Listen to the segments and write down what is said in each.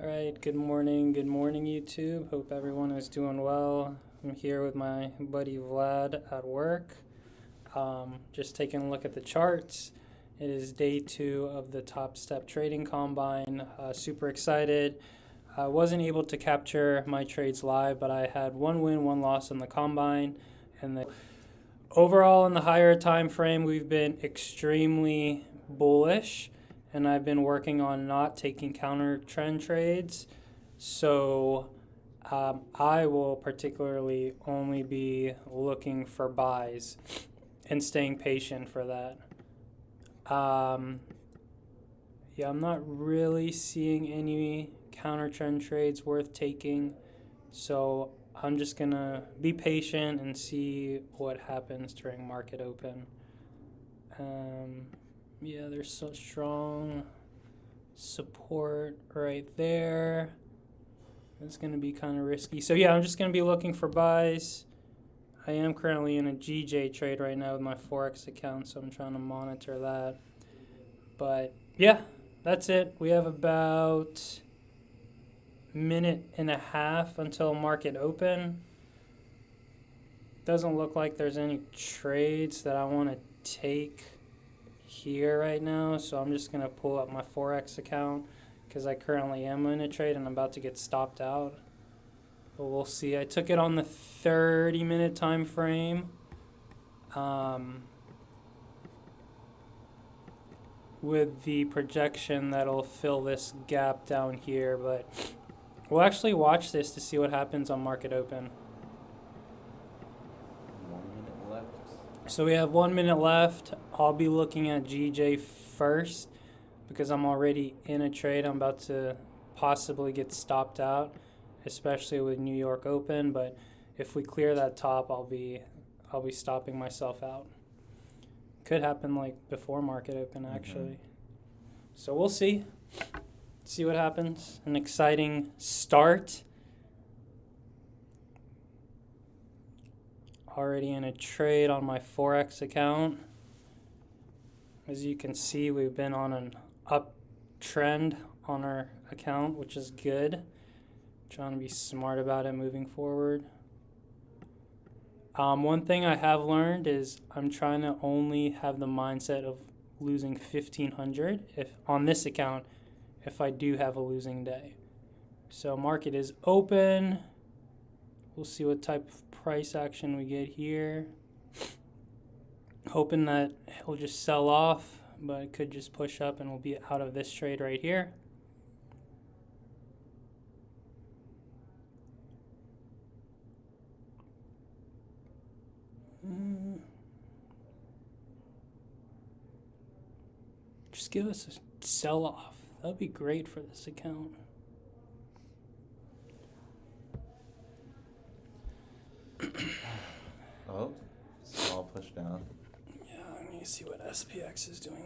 All right, good morning, YouTube. Hope everyone is doing well. I'm here with my buddy Vlad at work. Just taking a look at the charts. It is day 2 of the Top Step Trading Combine. Super excited. I wasn't able to capture my trades live, but I had 1 win, 1 loss in the Combine. And overall, in the higher time frame, we've been extremely bullish. And I've been working on not taking counter trend trades. So I will particularly only be looking for buys and staying patient for that. Yeah, I'm not really seeing any counter trend trades worth taking. So I'm just going to be patient and see what happens during market open. Yeah, there's so strong support right there. It's going to be kind of risky. So yeah, I'm just going to be looking for buys. I am currently in a GJ trade right now with my Forex account, so I'm trying to monitor that. But yeah, that's it. We have about a minute and a half until market open. Doesn't look like there's any trades that I want to take here right now, so I'm just gonna pull up my Forex account because I currently am in a trade and I'm about to get stopped out, but we'll see. I took it on the 30-minute time frame with the projection that'll fill this gap down here, but we'll actually watch this to see what happens on market open. 1 minute left. So we have 1 minute left. I'll be looking at GJ first because I'm already in a trade. I'm about to possibly get stopped out, especially with New York Open. But if we clear that top, I'll be stopping myself out. Could happen like before market open actually. So we'll see. See what happens. An exciting start. Already in a trade on my Forex account. As you can see, we've been on an uptrend on our account, which is good. Trying to be smart about it moving forward. One thing I have learned is I'm trying to only have the mindset of losing 1,500 if on this account if I do have a losing day. So market is open. We'll see what type of price action we get here. Hoping that it'll just sell off, but it could just push up and we'll be out of this trade right here. Just give us a sell off. That would be great for this account. Oh, small push down. Yeah, let me see what SPX is doing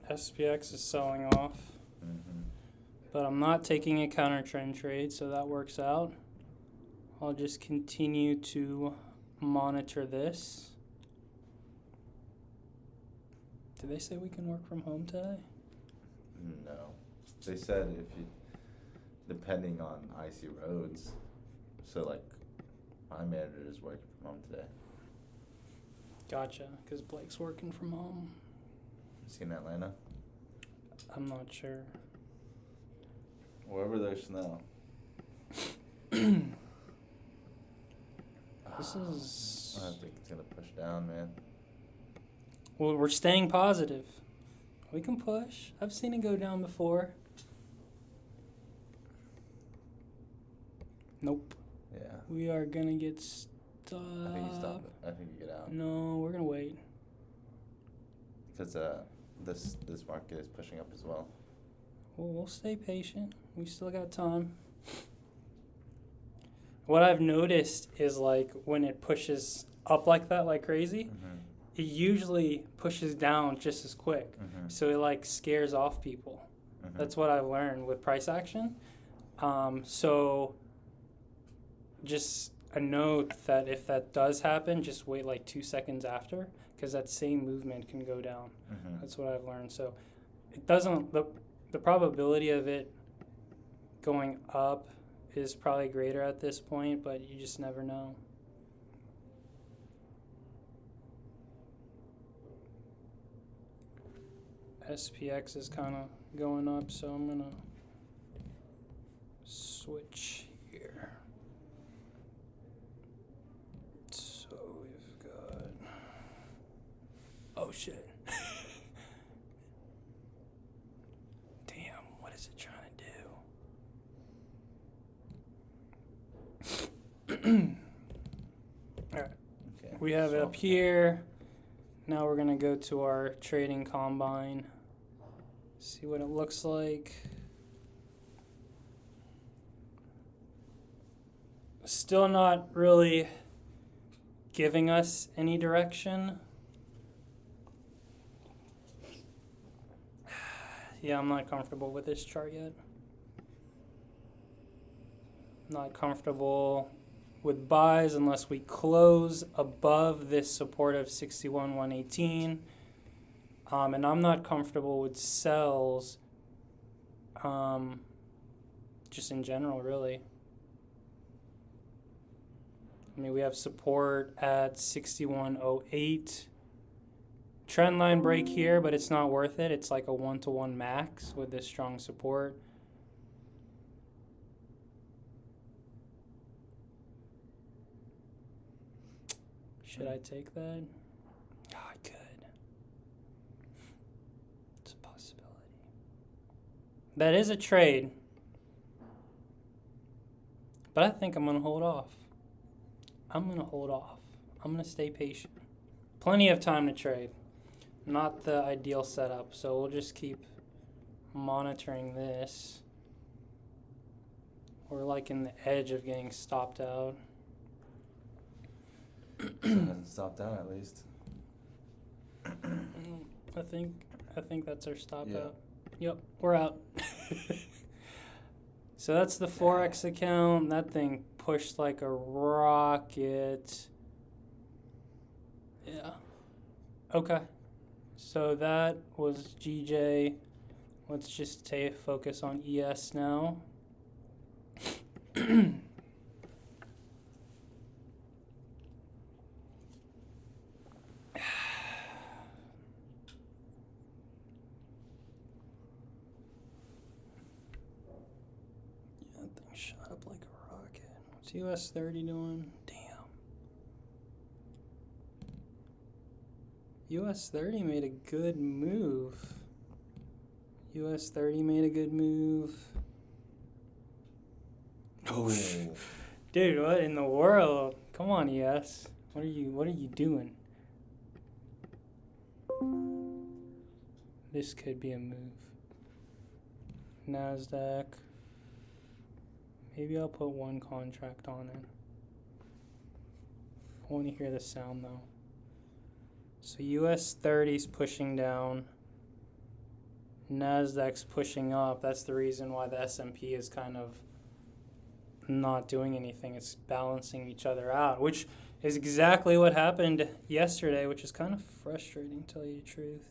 though. SPX is selling off, but I'm not taking a counter trend trade, so that works out. I'll just continue to monitor this. Did they say we can work from home today? No. They said if you, depending on icy roads, so like my manager is working from home today. Gotcha, because Blake's working from home. Is he in Atlanta? I'm not sure. Wherever there's snow. This is... I think it's gonna push down, man. Well, we're staying positive. We can push. I've seen it go down before. Nope. Yeah. We are gonna get stopped. I think you stop it. I think you get out. No, we're gonna wait. Because this market is pushing up as well. Well, we'll stay patient. We still got time. What I've noticed is like when it pushes up like that, like crazy, it usually pushes down just as quick. So it like scares off people. That's what I've learned with price action. So just a note that if that does happen, just wait like 2 seconds after, because that same movement can go down. Mm-hmm. That's what I've learned. So it doesn't, the probability of it going up is probably greater at this point, but you just never know. SPX is kind of going up, so I'm gonna switch here. So we've got, oh shit. Damn, what is it trying to do? Alright, Okay. we have it So- up here. Now we're gonna go to our trading combine. See what it looks like. Still not really giving us any direction. Yeah, I'm not comfortable with this chart yet. Not comfortable with buys unless we close above this support of 61,118. And I'm not comfortable with sells, just in general, really. I mean, we have support at 6108. Trend line break here, but it's not worth it. It's like a 1-to-1 max with this strong support. Should I take that? Oh, I could. It's a possibility. That is a trade. But I think I'm going to hold off. I'm going to hold off. I'm going to stay patient. Plenty of time to trade. Not the ideal setup, so we'll just keep monitoring this. We're like in the edge of getting stopped out. It hasn't stopped out at least. I think that's our stop Yeah. out. Yep, we're out. So that's the Forex account. That thing pushed like a rocket. Yeah. Okay. So that was GJ. Let's just focus on ES now. That thing shot up like a rocket. What's US 30 doing? Damn. US 30 made a good move. US 30 made a good move. Oh. Dude, what in the world? Come on, ES. What are you doing? This could be a move. NASDAQ. Maybe I'll put one contract on it. I want to hear the sound though. So US 30's pushing down. NASDAQ's pushing up. That's the reason why the S&P is kind of not doing anything. It's balancing each other out, which is exactly what happened yesterday, which is kind of frustrating, to tell you the truth.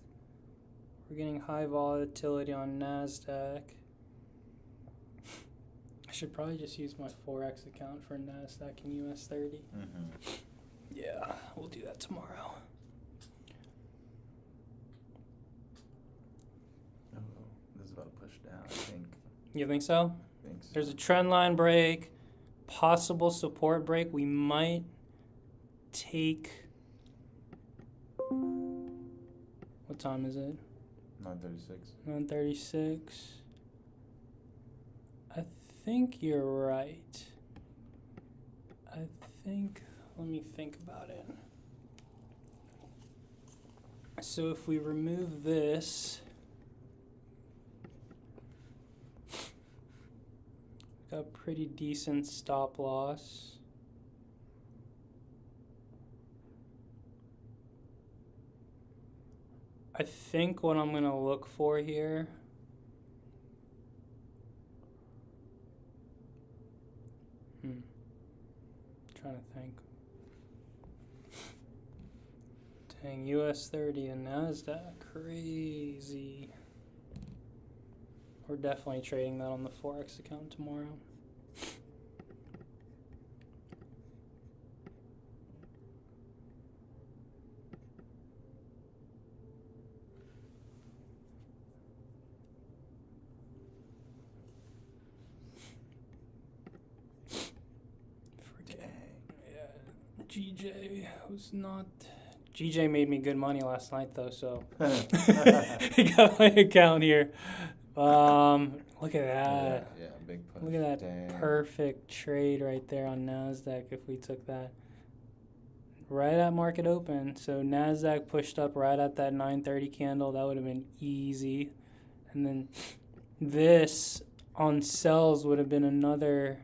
We're getting high volatility on NASDAQ. I should probably just use my Forex account for NASDAQ and US 30. Mm-hmm. Yeah, we'll do that tomorrow. Oh, this is about to push down, I think. You think so? Think so. There's a trend line break, possible support break. We might take. What time is it? 9:36. 9:36. I think you're right. Let me think about it. So if we remove this, got pretty decent stop loss. I think what I'm gonna look for here trying to think. Dang, US 30 and NASDAQ. Crazy. We're definitely trading that on the Forex account tomorrow. GJ was not. GJ made me good money last night though, so he got my account here. Look at that. Yeah, big push. Look at that Dang. perfect trade right there on NASDAQ if we took that. Right at market open. So NASDAQ pushed up right at that 930 candle. That would have been easy. And then this on sells would have been another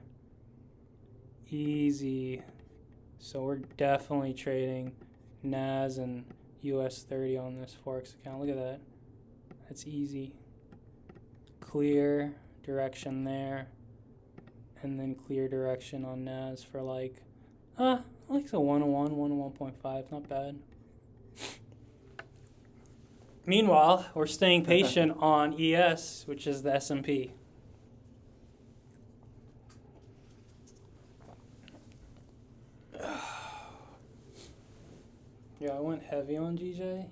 easy. So we're definitely trading NAS and US 30 on this Forex account. Look at that. That's easy. Clear direction there. And then clear direction on NAS for like a 101, 101.5. Not bad. Meanwhile, we're staying patient on ES, which is the S&P. Yeah, I went heavy on GJ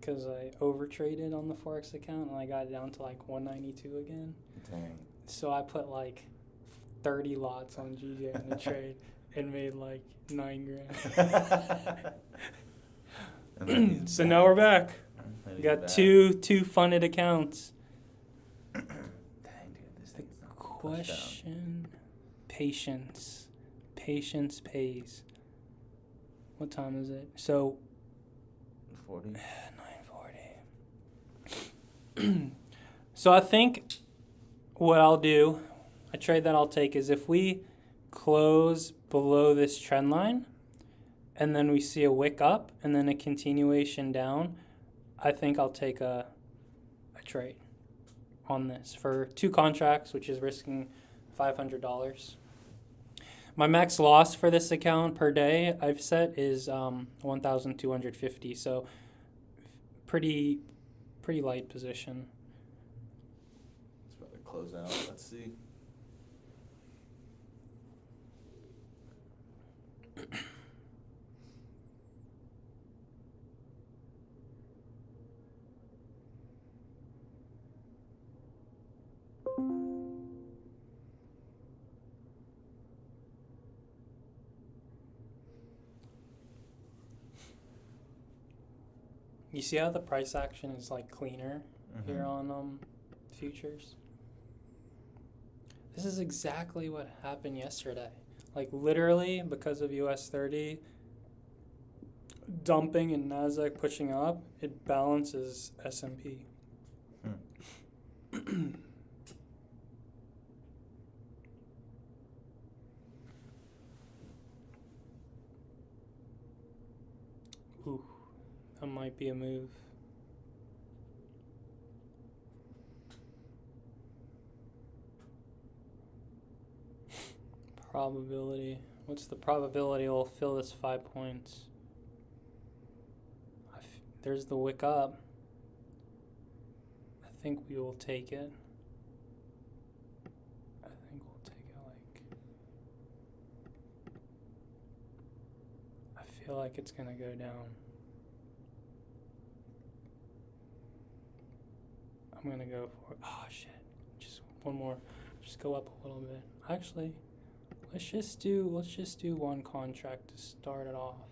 because I overtraded on the Forex account and I got it down to like 192 again. Dang. So I put like 30 lots on GJ in the trade and made like $9,000. So now we're back. We got two funded accounts. Dang, dude, this thing's not Question: patience. Patience pays. What time is it? So 40. 9:40. So I think what I'll do, a trade that I'll take is if we close below this trend line and then we see a wick up and then a continuation down, I think I'll take a trade on this for 2 contracts, which is risking $500. My max loss for this account per day I've set is 1,250, so pretty light position. It's about to close out. Let's see. You see how the price action is like cleaner here on futures? This is exactly what happened yesterday. Like literally because of US 30 dumping and NASDAQ pushing up, it balances S&P. Ooh, that might be a move. Probability. What's the probability it'll fill this 5 points? There's the wick up. I think we will take it. I think we'll take it like... I feel like it's gonna go down. I'm gonna go for it. Oh shit. Just one more. Just go up a little bit. Actually, let's just do one contract to start it off.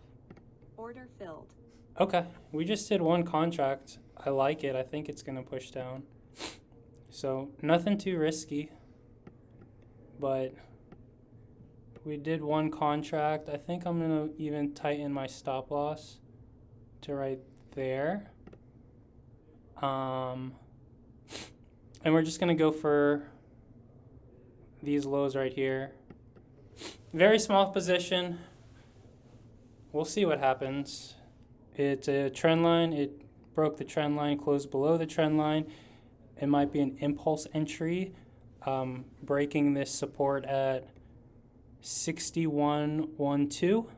Order filled. Okay, we just did one contract. I like it. I think it's gonna push down. So nothing too risky, but we did one contract. I think I'm gonna even tighten my stop loss to right there. And we're just gonna go for these lows right here. Very small position. We'll see what happens. It's a trend line. It broke the trend line, closed below the trend line. It might be an impulse entry, breaking this support at 61.12.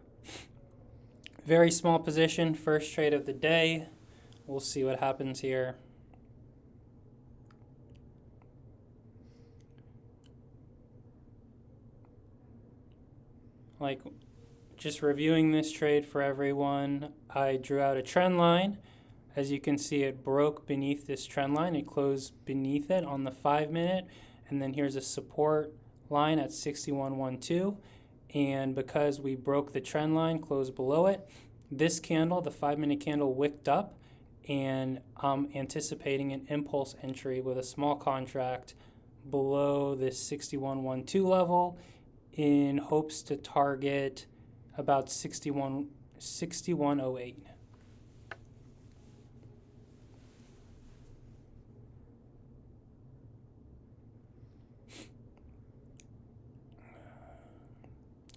Very small position, first trade of the day. We'll see what happens here. Like, just reviewing this trade for everyone, I drew out a trend line. As you can see, it broke beneath this trend line. It closed beneath it on the 5-minute, and then here's a support line at 61.12. And because we broke the trend line, closed below it, this candle, the 5-minute candle, wicked up, and I'm anticipating an impulse entry with a small contract below this 61.12 level in hopes to target about 61.08.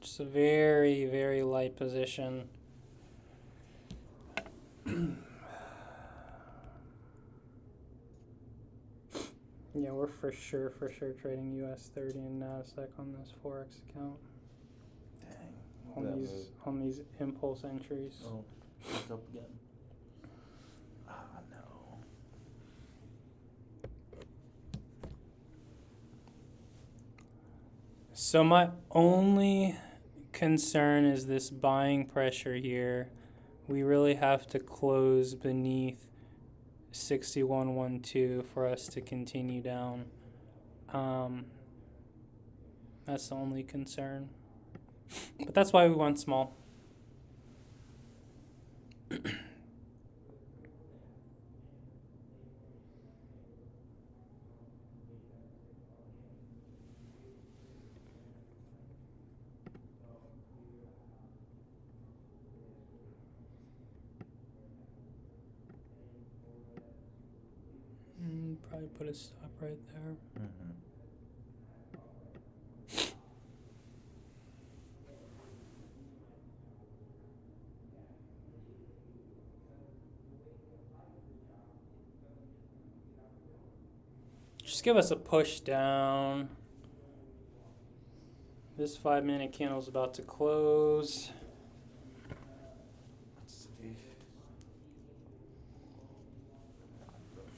Just a very, very light position. Yeah, we're for sure trading US 30 and NASDAQ on this Forex account. Dang. On these impulse entries. Oh, it's up again. Ah, no. So my only concern is this buying pressure here. We really have to close beneath 61.12 for us to continue down. That's the only concern. But that's why we went small. Probably put a stop right there. Mm-hmm. Just give us a push down. This 5-minute candle's about to close. Let's see.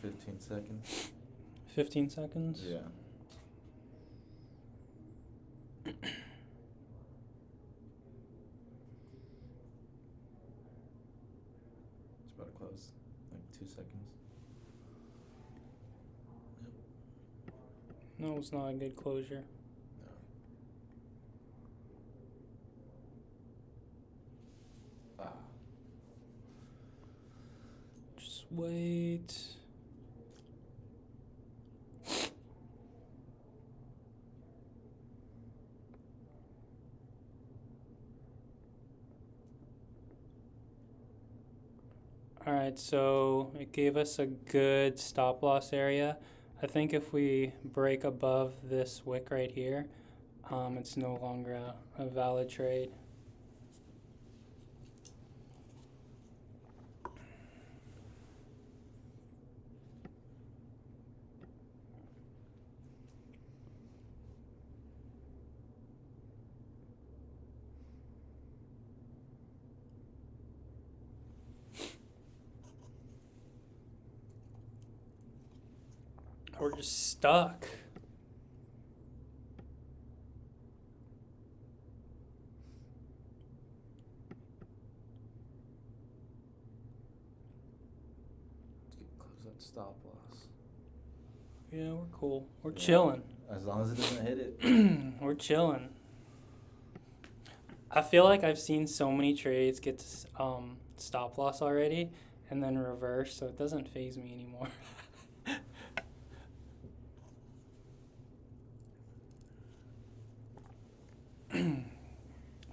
15 seconds. 15 seconds. Yeah. It's about to close. Like 2 seconds. No, it's not a good closure. No. Ah. Just wait. All right, so it gave us a good stop loss area. I think if we break above this wick right here, it's no longer a valid trade. We're just stuck. Close that stop loss. Yeah, we're cool. We're Yeah. chilling. As long as it doesn't hit it. We're chilling. I feel like I've seen so many trades get to stop loss already and then reverse, so it doesn't faze me anymore.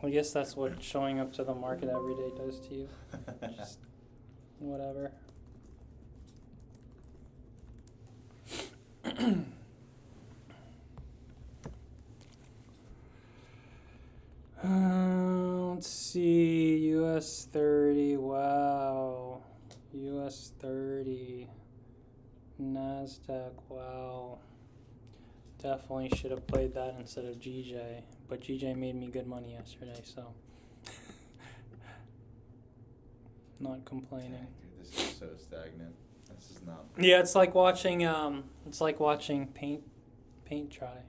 I guess that's what showing up to the market every day does to you. Just whatever. Let's see, US 30, wow. US 30, NASDAQ, wow. Definitely should have played that instead of GJ, but GJ made me good money yesterday, so. not complaining. Dang, dude, this is so stagnant. This is not. Yeah, it's like watching paint dry.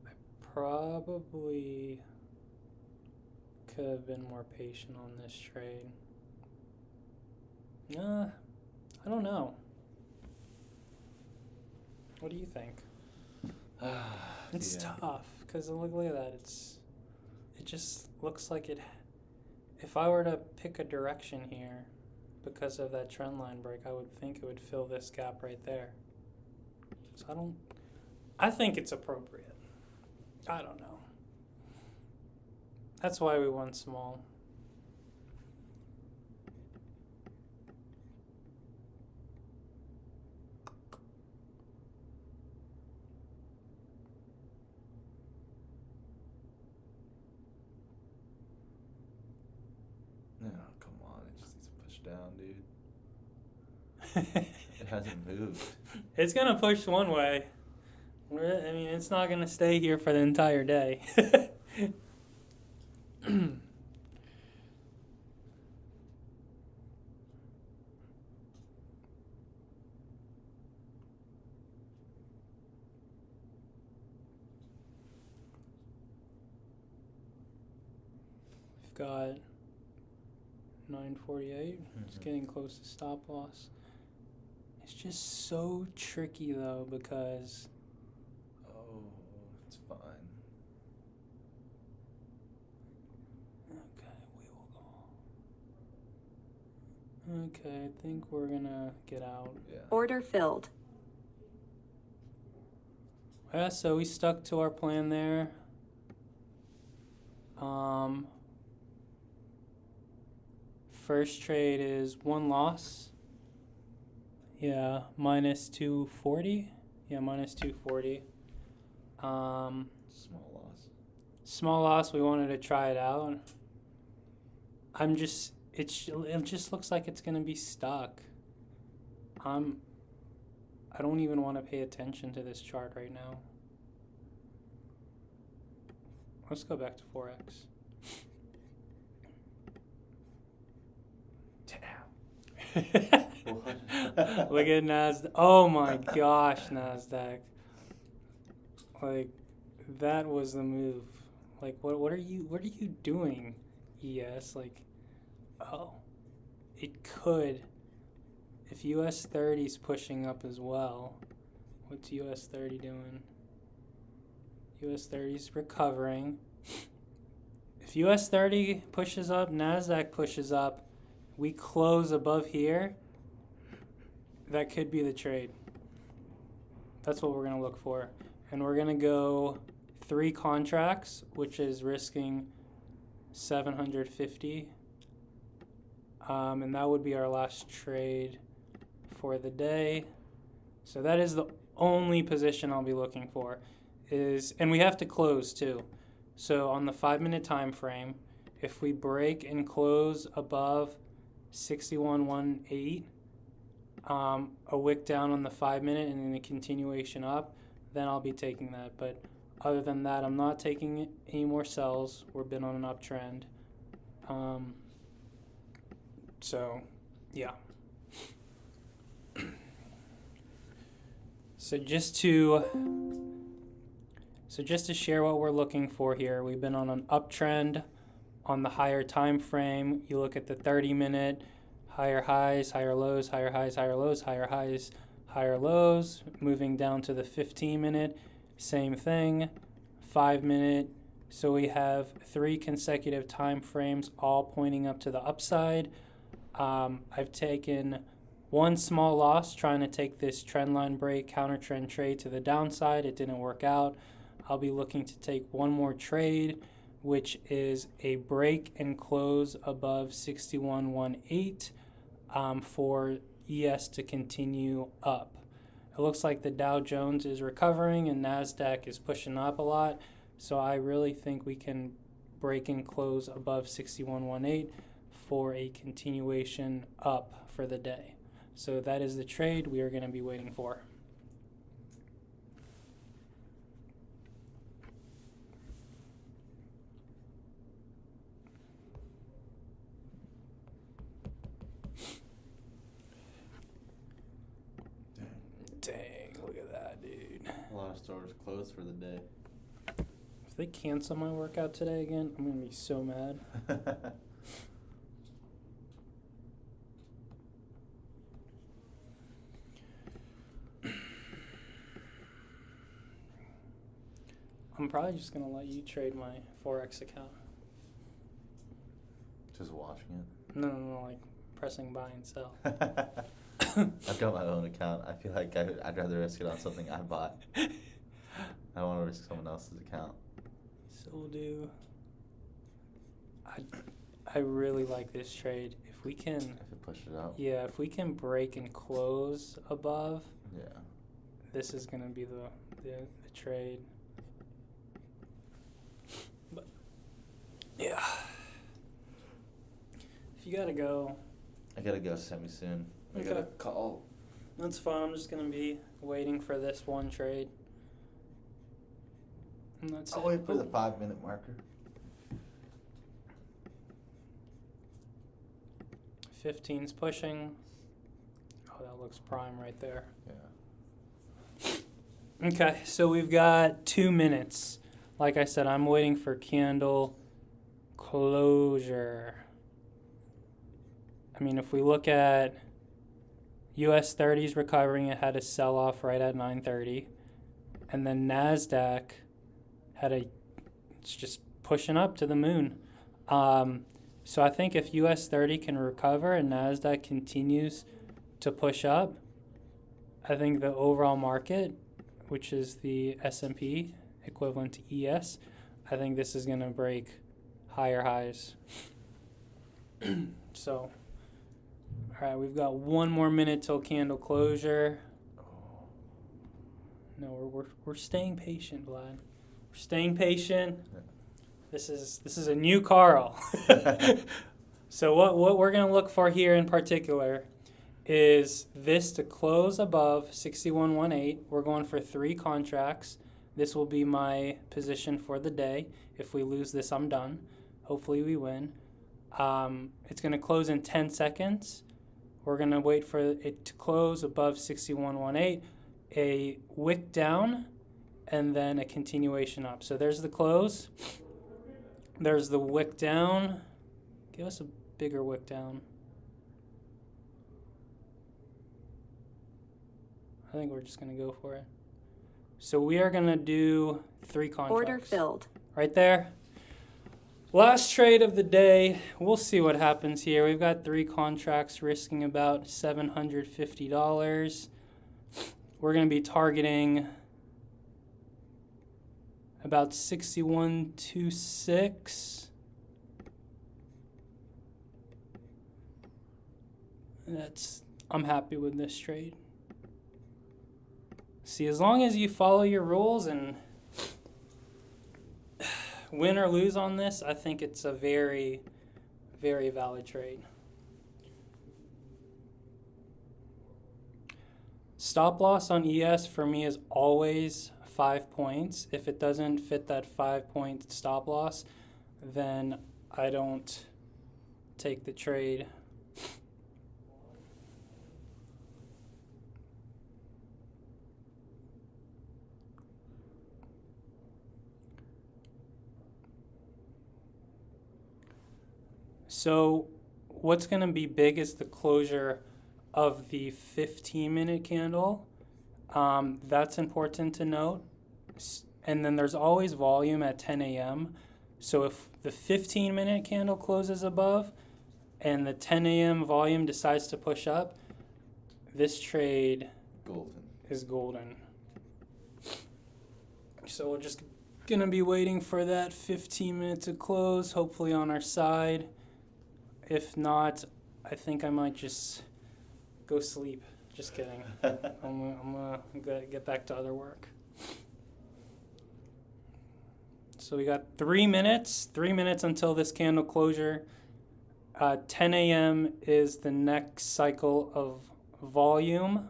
I probably could have been more patient on this trade. I don't know. What do you think? It's Yeah. tough because look at that. It just looks like it. If I were to pick a direction here, because of that trend line break, I would think it would fill this gap right there. So I think it's appropriate. I don't know. That's why we won small. No, come on. It just needs to push down, dude. It hasn't moved. It's gonna push one way. I mean, it's not gonna stay here for the entire day. We've got 948. It's Mhm. getting close to stop loss. It's just so tricky though because Oh, it's fine. okay, we will go. Okay, I think we're gonna get out. Yeah. Order filled. Yeah, so we stuck to our plan there. First trade is one loss. Yeah, minus 240. Yeah, minus 240. Small loss. Small loss. We wanted to try it out. It just looks like it's gonna be stuck. I don't even want to pay attention to this chart right now. Let's go back to Forex. Look at Nasdaq. Oh my gosh, Nasdaq. Like, that was the move. Like, what are you doing, ES? Like, oh, it could. If US 30's pushing up as well, what's US 30 doing? US 30's recovering. If US 30 pushes up, Nasdaq pushes up, we close above here, that could be the trade. That's what we're going to look for. And we're going to go 3 contracts, which is risking 750. And that would be our last trade for the day. So that is the only position I'll be looking for. And we have to close too. So on the 5-minute time frame, if we break and close above 61.18, a wick down on the 5-minute and then a continuation up, then I'll be taking that. But other than that, I'm not taking any more sells. We've been on an uptrend. So, yeah. So just to share what we're looking for here, we've been on an uptrend on the higher time frame. You look at the 30-minute, higher highs, higher lows, higher highs, higher lows, higher highs, higher lows. Moving down to the 15-minute, same thing. 5-minute. So we have 3 consecutive time frames all pointing up to the upside. I've taken 1 small loss trying to take this trend line break, counter trend trade to the downside. It didn't work out. I'll be looking to take 1 more trade, which is a break and close above 61.18 for ES to continue up. It looks like the Dow Jones is recovering and NASDAQ is pushing up a lot. So I really think we can break and close above 61.18 for a continuation up for the day. So that is the trade we are going to be waiting for. Dang, look at that, dude. A lot of stores closed for the day. If they cancel my workout today again, I'm going to be so mad. I'm probably just going to let you trade my Forex account. Just watching No, like pressing buy and sell. it. I've got my own account. I feel like I'd rather risk it on something I bought. I don't want to risk someone else's account. So we'll do. I really like this trade. If we can, If it pushed it up. yeah, if we can break and close above, Yeah. this is gonna be the trade. But yeah, if you gotta go, I gotta go semi soon. I Okay. got a call. that's fine. I'm just gonna be waiting for this one trade. And that's I'll it. wait for the Oh. 5-minute marker. 15's pushing. Oh, that looks prime right there. Yeah. Okay, so we've got 2 minutes. Like I said, I'm waiting for candle closure. I mean, if we look at US 30s recovering, it had a sell off right at 9:30. And then NASDAQ it's just pushing up to the moon. So I think if US 30 can recover and NASDAQ continues to push up, I think the overall market, which is the S&P equivalent to ES, I think this is going to break higher highs. So, all right, we've got 1 more minute till candle closure. No, we're staying patient, Vlad. We're staying patient. Yeah. This is a new Carl. So what we're going to look for here in particular is this to close above 6118. We're going for 3 contracts. This will be my position for the day. If we lose this, I'm done. Hopefully we win. It's going to close in 10 seconds. We're going to wait for it to close above 6118, a wick down, and then a continuation up. So there's the close. There's the wick down. Give us a bigger wick down. I think we're just going to go for it. So we are going to do 3 contracts. Order filled. Right there. Last trade of the day. We'll see what happens here. We've got 3 contracts risking about $750. We're going to be targeting about 6126. I'm happy with this trade. See, as long as you follow your rules and win or lose on this, I think it's a very, very valid trade. Stop loss on ES for me is always 5 points. If it doesn't fit that 5-point stop loss, then I don't take the trade. So what's going to be big is the closure of the 15-minute candle. That's important to note. And then there's always volume at 10 a.m. So if the 15-minute candle closes above and the 10 a.m. volume decides to push up, this trade Golden. is golden. So we're just going to be waiting for that 15-minute to close, hopefully on our side. If not, I think I might just go sleep. Just kidding. I'm gonna get back to other work. So we got 3 minutes. 3 minutes until this candle closure. 10 a.m. is the next cycle of volume.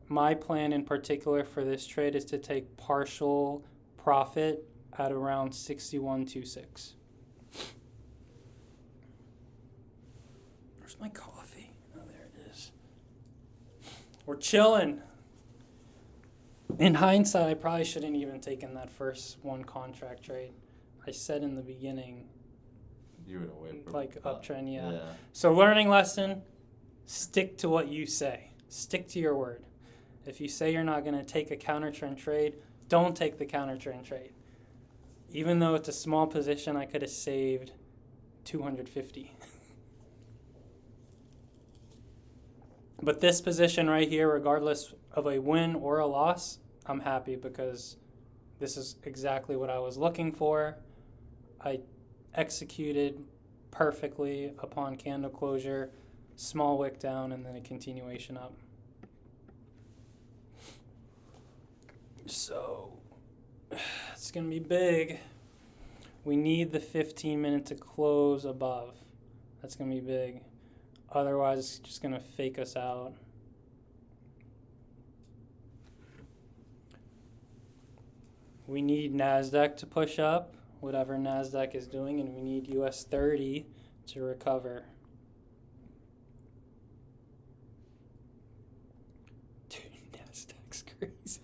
My plan in particular for this trade is to take partial profit at around 61.26. Where's my coffee? Oh, there it is. We're chilling. In hindsight, I probably shouldn't even taken that first one contract trade. I said in the beginning, You would away from like uptrend, yeah. Yeah. So learning lesson, stick to what you say. Stick to your word. If you say you're not going to take a counter trend trade, don't take the counter trend trade. Even though it's a small position, I could have saved 250. But this position right here, regardless of a win or a loss, I'm happy because this is exactly what I was looking for. I executed perfectly upon candle closure, small wick down, and then a continuation up. So it's going to be big. We need the 15 minute to close above. That's going to be big. Otherwise, it's just going to fake us out. We need NASDAQ to push up, whatever NASDAQ is doing, and we need US 30 to recover. Dude, NASDAQ's crazy.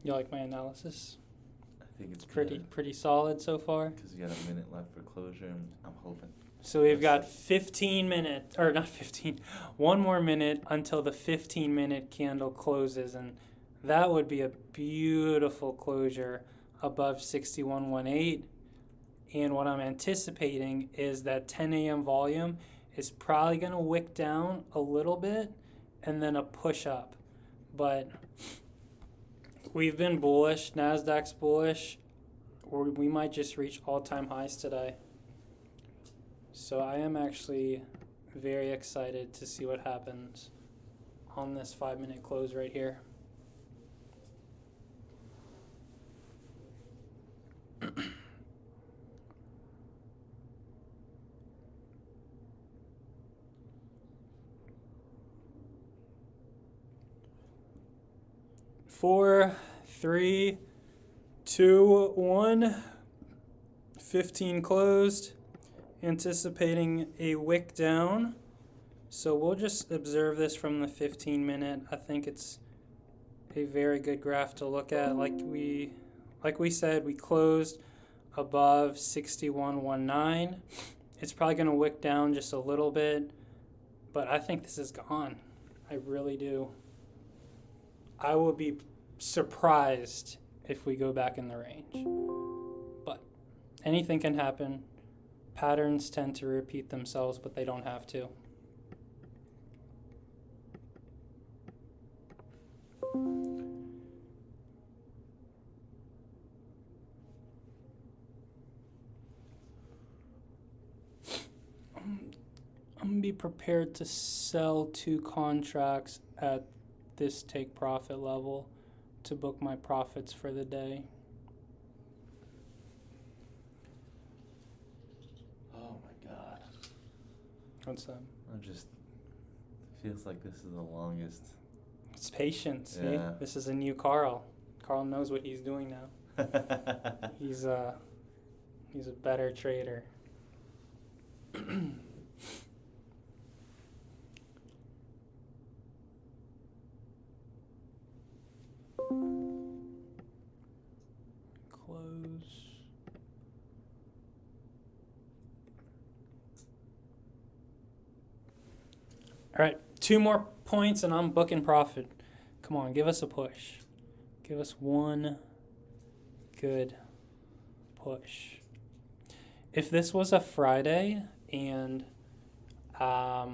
You like my analysis? I think it's Pretty solid so far. because you got a minute left for closure, and I'm hoping. So we've got 15 minutes, or not 15, one more minute until the 15-minute candle closes, and that would be a beautiful closure above 61.18. And what I'm anticipating is that 10 a.m. volume is probably going to wick down a little bit and then a push up. But we've been bullish. NASDAQ's bullish. Or we might just reach all-time highs today. So I am actually very excited to see what happens on this 5-minute close right here. Four, 3, 2, 1. 15 closed. Anticipating a wick down. So we'll just observe this from the 15-minute. I think it's a very good graph to look at. Like we said, we closed above 61.19. It's probably going to wick down just a little bit, but I think this is gone. I really do. I will be surprised if we go back in the range. But anything can happen. Patterns tend to repeat themselves, but they don't have to. I'm going to be prepared to sell 2 contracts at this take profit level to book my profits for the day. Oh my god. What's that? I just feels like this is the longest. It's patience. See? Yeah. This is a new Carl. Carl knows what he's doing now. He's a better trader. Close. All right, 2 more points and I'm booking profit. Come on, give us a push. Give us one good push. If this was a Friday and I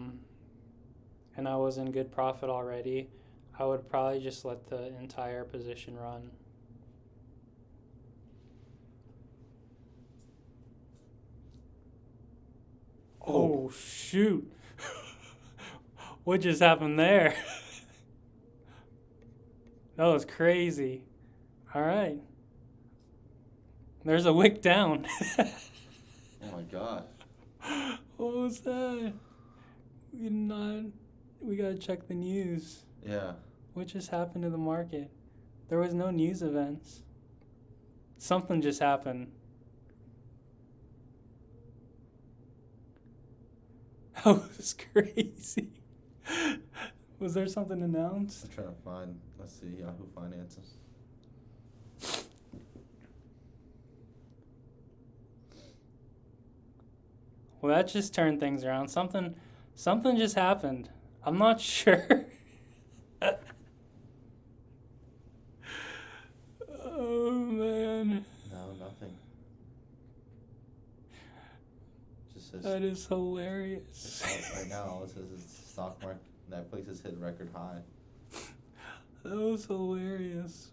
was in good profit already, I would probably just let the entire position run. Oh, shoot. What just happened there? That was crazy. All right. There's a wick down. Oh my god. What was that? We gotta check the news. Yeah. What just happened to the market? There was no news events. Something just happened. That was crazy. Was there something announced? I'm trying to find, let's see, Yahoo Finances. Well, that just turned things around. Something just happened. I'm not sure. Oh man, No, nothing. Just says that is hilarious. right now all it says is stock market Netflix has hit record high. That was hilarious.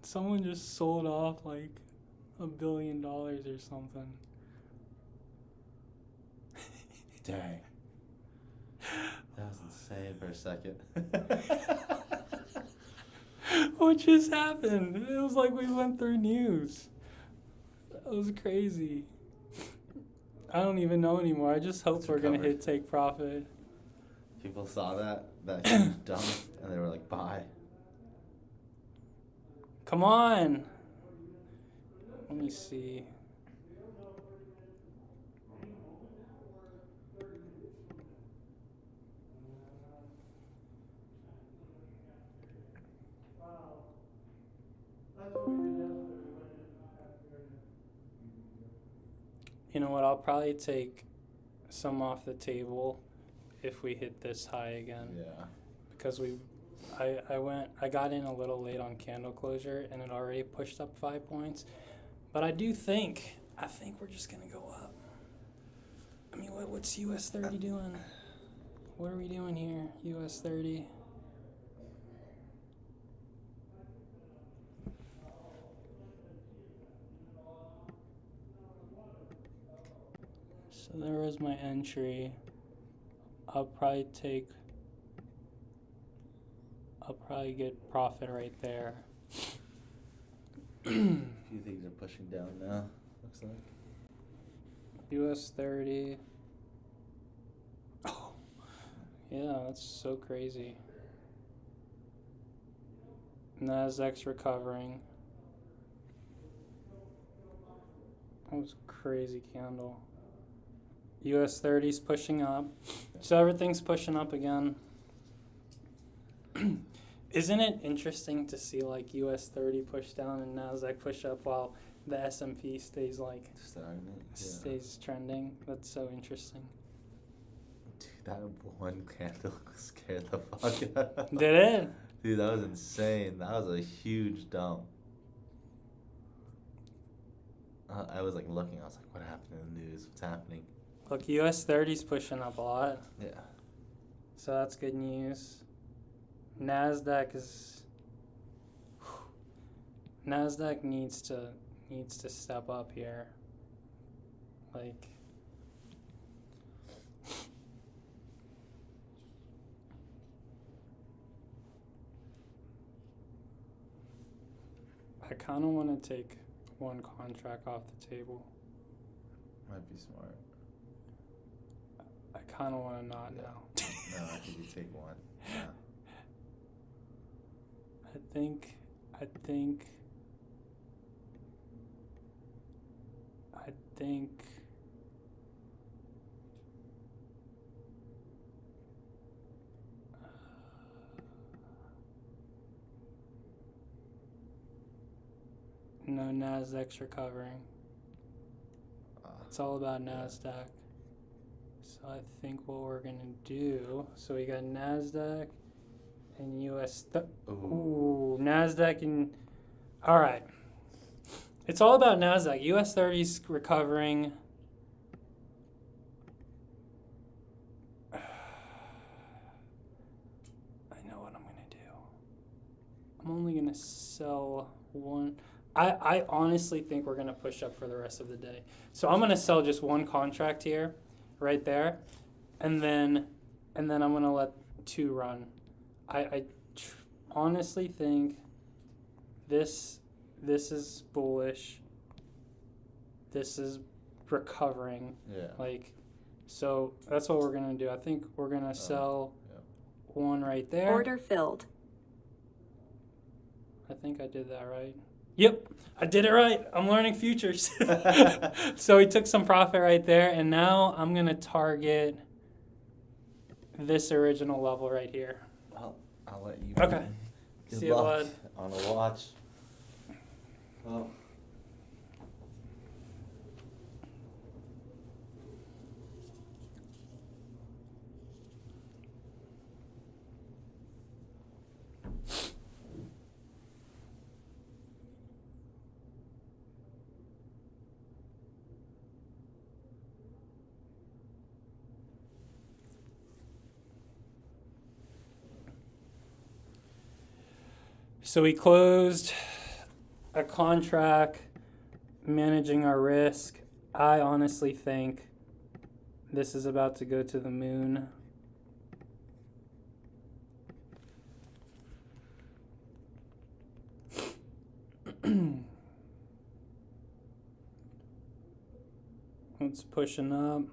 Someone just sold off like $1 billion or something. Dang. That was insane for a second. What just happened? It was like we went through news. That was crazy. I don't even know anymore. I just hope It's we're gonna recovered. hit take profit. People saw that huge dump and they were like, buy. Come on. Let me see. You know what? I'll probably take some off the table if we hit this high again. Yeah. Because I got in a little late on candle closure and it already pushed up 5 points. But I think we're just gonna go up. I mean, what's US 30 doing? What are we doing here? US 30. So there was my entry. I'll probably get profit right there. A few things are pushing down now, looks like. US 30. Oh, yeah, that's so crazy. Nasdaq's recovering. That was a crazy candle. US 30's pushing up. So everything's pushing up again. Isn't it interesting to see like US 30 push down and Nasdaq push up while the S&P stays like Stagnant. Yeah. stays trending? That's so interesting. Dude, that one candle scared the fuck out of me. Did it? Dude, that was insane. That was a huge dump. I was like looking, I was like, what happened in the news? What's happening? Look, US 30's pushing up a lot. Yeah. So that's good news. Nasdaq needs to step up here. Like I kind of want to take one contract off the table. Might be smart. I kind of want to not Yeah. now. No, I think you take one. Yeah. I think no, Nasdaq's recovering. It's all about Nasdaq. So I think what we're gonna do. So we got Nasdaq and US. Ooh, Nasdaq and. All right. It's all about Nasdaq. US 30's recovering. I know what I'm gonna do. I'm only gonna sell one. I honestly think we're gonna push up for the rest of the day. So I'm gonna sell just one contract here, right there, and then I'm gonna let two run. I honestly think This is bullish. This is recovering. Yeah. Like, so that's what we're gonna do. I think we're gonna sell yeah. one right there. Order filled. I think I did that right. Yep, I did it right. I'm learning futures. So we took some profit right there, and now I'm gonna target this original level right here. I'll let you. Okay. Good See you, luck bud. on a watch. Well, So we closed a contract managing our risk. I honestly think this is about to go to the moon. It's pushing up.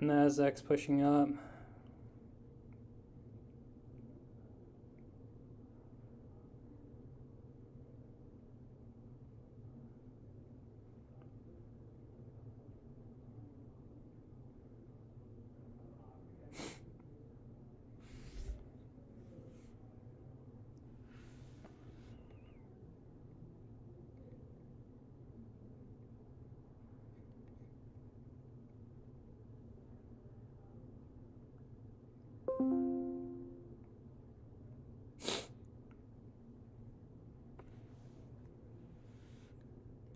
Nasdaq's pushing up.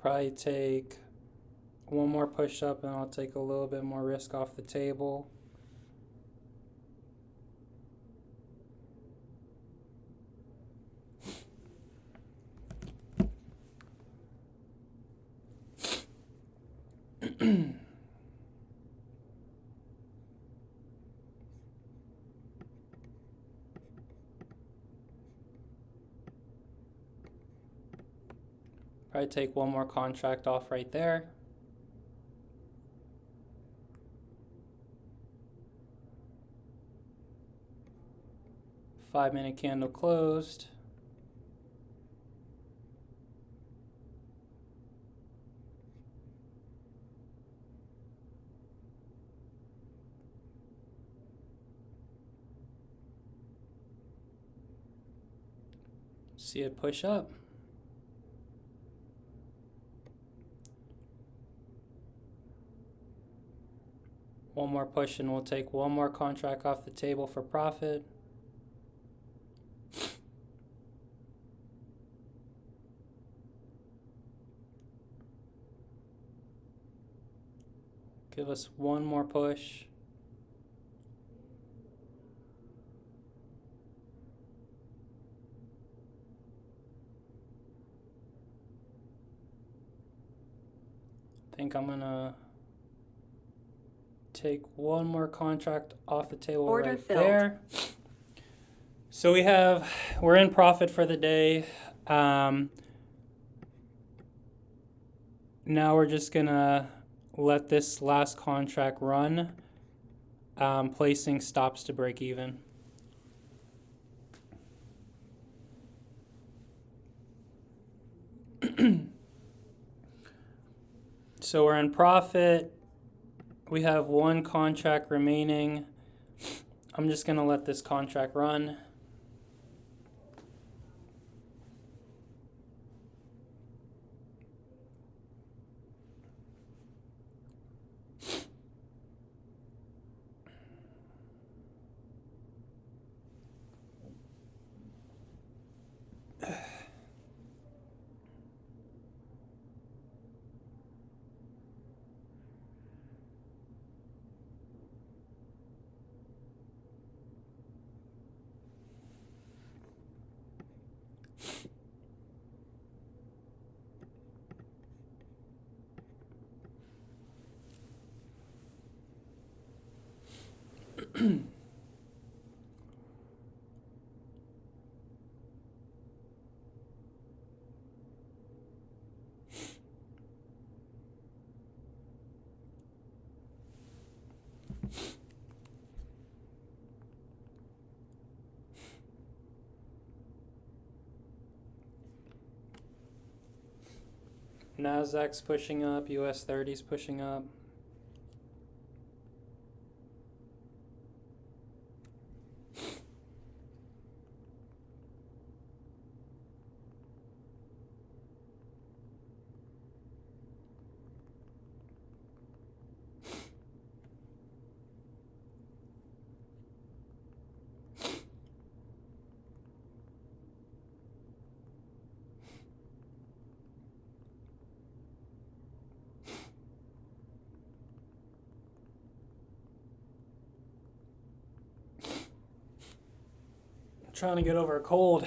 Probably take one more push up and I'll take a little bit more risk off the table. Probably take one more contract off right there. Five-minute candle closed. See it push up. One more push and we'll take one more contract off the table for profit. Give us one more push. I think I'm gonna take one more contract off the table Order right filled. there. So we're in profit for the day. Now we're just gonna let this last contract run, placing stops to break even. So we're in profit. We have one contract remaining. I'm just gonna let this contract run. Nasdaq's pushing up, US 30's pushing up. Trying to get over a cold.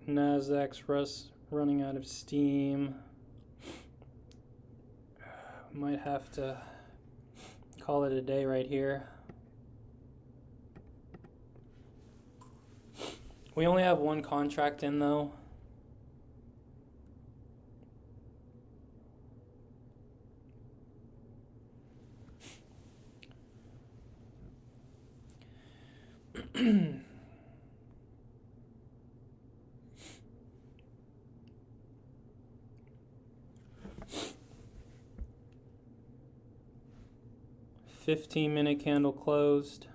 Nasdaq's running out of steam. Might have to call it a day right here. We only have one contract in though. Fifteen-minute candle closed.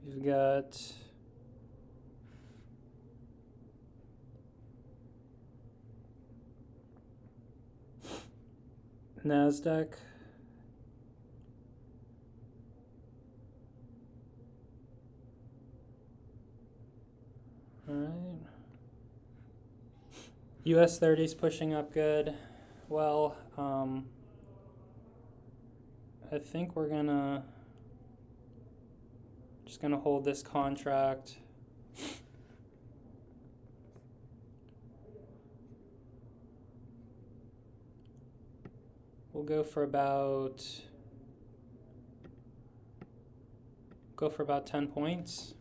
We've got Nasdaq. All right. US 30's pushing up good. Well, I think we're just gonna hold this contract. We'll go for about 10 points.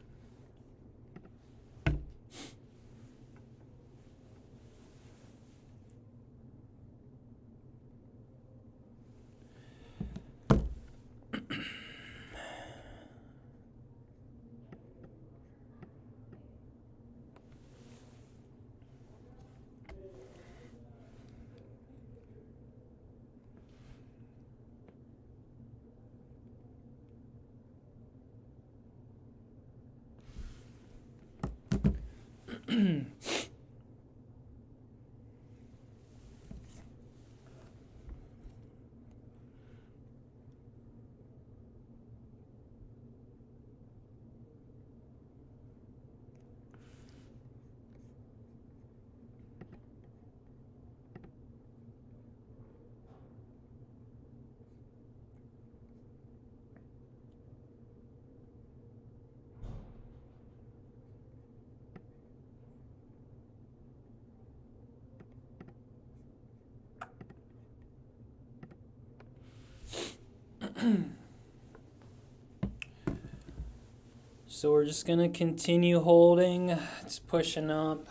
So we're just gonna continue holding. It's pushing up.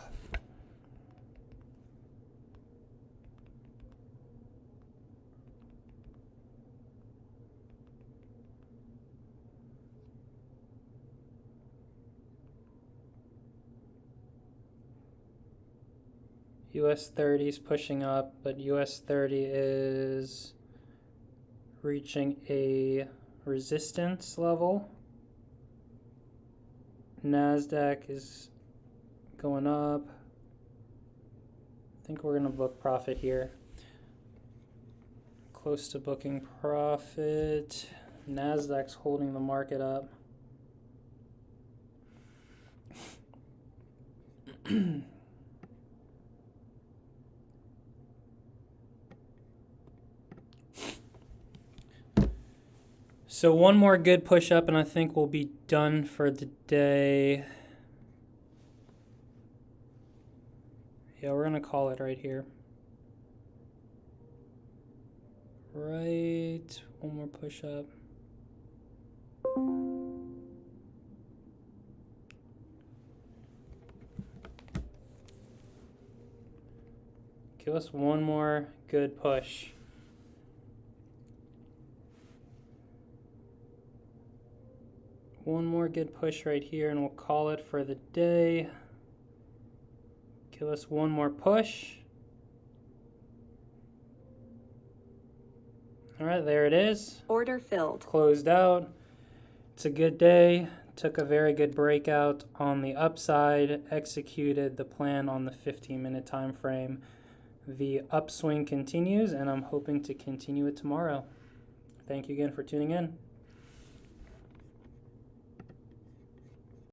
US 30 is pushing up, but US 30 is reaching a resistance level. NASDAQ is going up. I think we're going to book profit here. Close to booking profit. NASDAQ's holding the market up. So one more good push up and I think we'll be done for the day. Yeah, we're gonna call it right here. Right, one more push up. Give us one more good push. One more good push right here and we'll call it for the day. Give us one more push. All right, there it is. Order filled. Closed out. It's a good day. Took a very good breakout on the upside. Executed the plan on the 15-minute time frame. The upswing continues and I'm hoping to continue it tomorrow. Thank you again for tuning in.